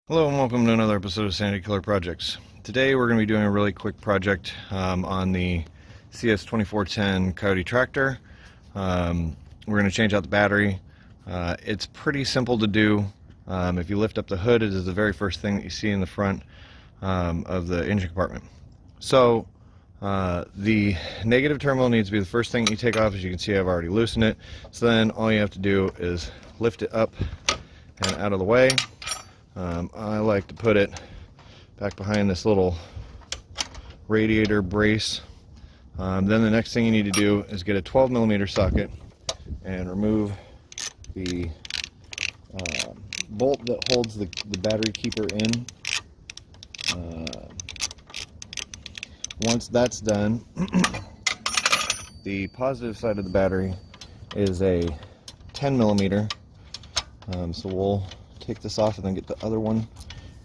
Hello and welcome to another episode of Sanity Killer Projects. Today we're going to be doing a really quick project on the CS2410 Kioti tractor. We're going to change out the battery. It's pretty simple to do. If you lift up the hood, it is the very first thing that you see in the front of the engine compartment. So the negative terminal needs to be the first thing you take off. As you can see, I've already loosened it. So then all you have to do is lift it up and out of the way. I like to put it back behind this little radiator brace. Then the next thing you need to do is get a 12mm socket and remove the bolt that holds the battery keeper in. Once that's done, the positive side of the battery is a 10mm. So we'll take this off and then get the other one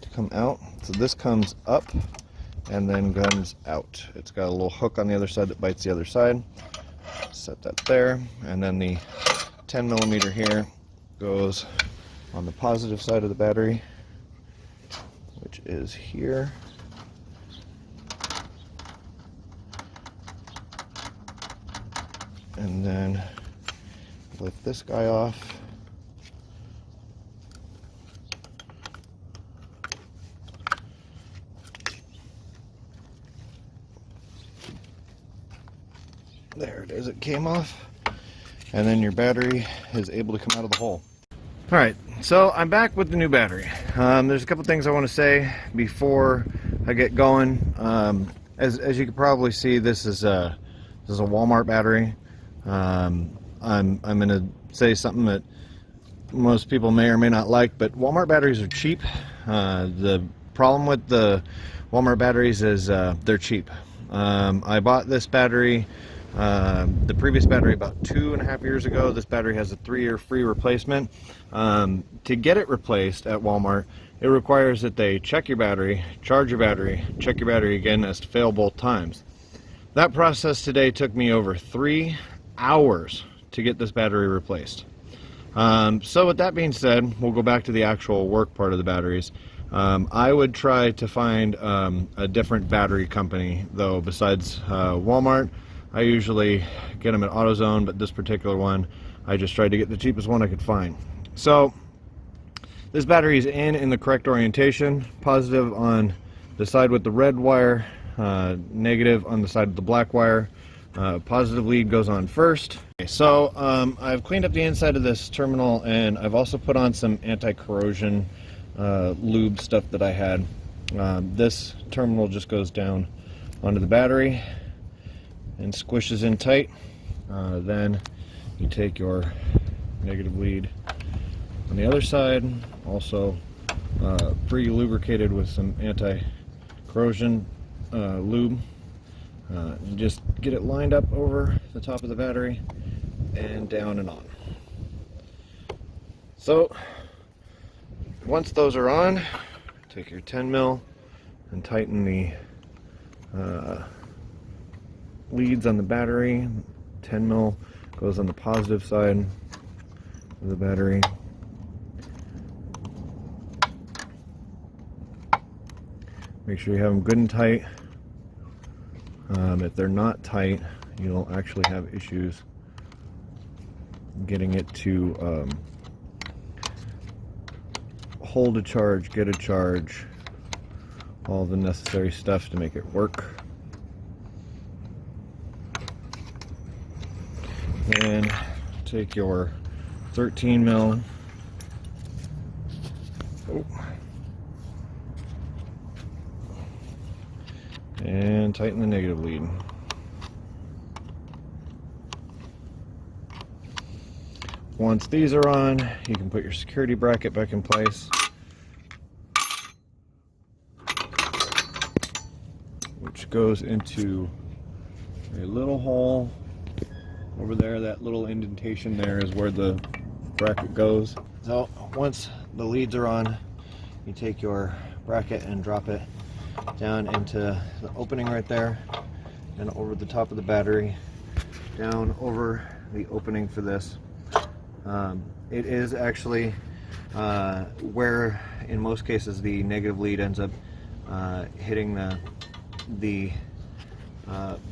to come out. So this comes up and then comes out. It's got a little hook on the other side that bites the other side. Set that there, and then the 10mm here goes on the positive side of the battery, which is here. And then lift this guy off. There it is, it came off, and then your battery is able to come out of the hole. Alright, so I'm back with the new battery. There's a couple things I want to say before I get going. As you can probably see, this is a Walmart battery. I'm going to say something that most people may or may not like, but Walmart batteries are cheap. The problem with the Walmart batteries is they're cheap. I bought this battery, the previous battery, about 2.5 years ago. This battery has a 3-year free replacement. To get it replaced at Walmart, it requires that they check your battery, charge your battery, check your battery again as to fail both times. That process today took me over 3 hours to get this battery replaced. So with that being said, we'll go back to the actual work part of the batteries. I would try to find a different battery company though besides Walmart. I usually get them at AutoZone, but this particular one, I just tried to get the cheapest one I could find. So this battery is in the correct orientation, positive on the side with the red wire, negative on the side of the black wire. Positive lead goes on first. Okay, so I've cleaned up the inside of this terminal, and I've also put on some anti-corrosion lube stuff that I had. This terminal just goes down onto the battery and squishes in tight. Then you take your negative lead on the other side, also pre-lubricated with some anti-corrosion lube. And just get it lined up over the top of the battery and down and on. So once those are on, take your 10mm and tighten the leads on the battery. 10mm goes on the positive side of the battery. Make sure you have them good and tight. If they're not tight, you'll actually have issues getting it to hold a charge, get a charge, all the necessary stuff to make it work. And take your 13mm, and tighten the negative lead. Once these are on, you can put your security bracket back in place, which goes into a little hole over there. That little indentation there is where the bracket goes. So once the leads are on, you take your bracket and drop it down into the opening right there, and over the top of the battery, down over the opening for this. It is actually where in most cases the negative lead ends up hitting the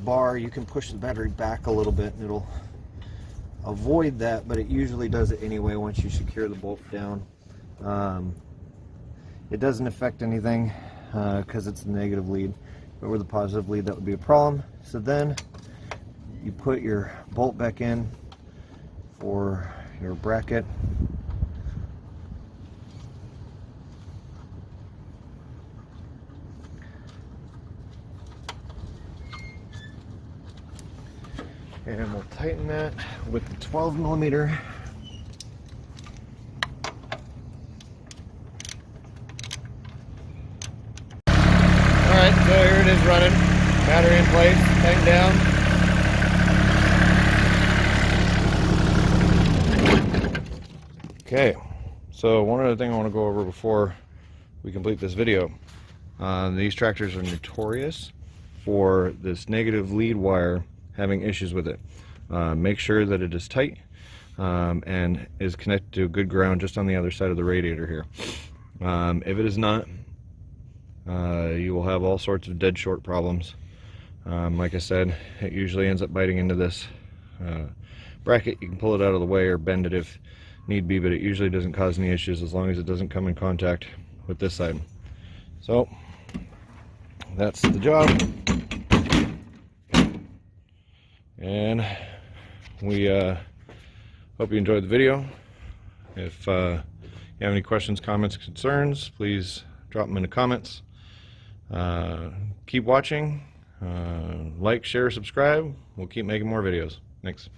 bar. You can push the battery back a little bit and it'll avoid that, but it usually does it anyway once you secure the bolt down. It doesn't affect anything because it's the negative lead, but with the positive lead that would be a problem. So then you put your bolt back in for your bracket. And we'll tighten that with the 12mm. Alright, so here it is running. Battery in place, tighten down. Okay, so one other thing I want to go over before we complete this video. These tractors are notorious for this negative lead wire having issues with it. Make sure that it is tight and is connected to good ground just on the other side of the radiator here. If it is not, you will have all sorts of dead short problems. Like I said, it usually ends up biting into this bracket. You can pull it out of the way or bend it if need be, but it usually doesn't cause any issues as long as it doesn't come in contact with this side. So that's the job. And we hope you enjoyed the video. If you have any questions, comments, concerns, please drop them in the comments. Keep watching. Like, share, subscribe. We'll keep making more videos. Thanks.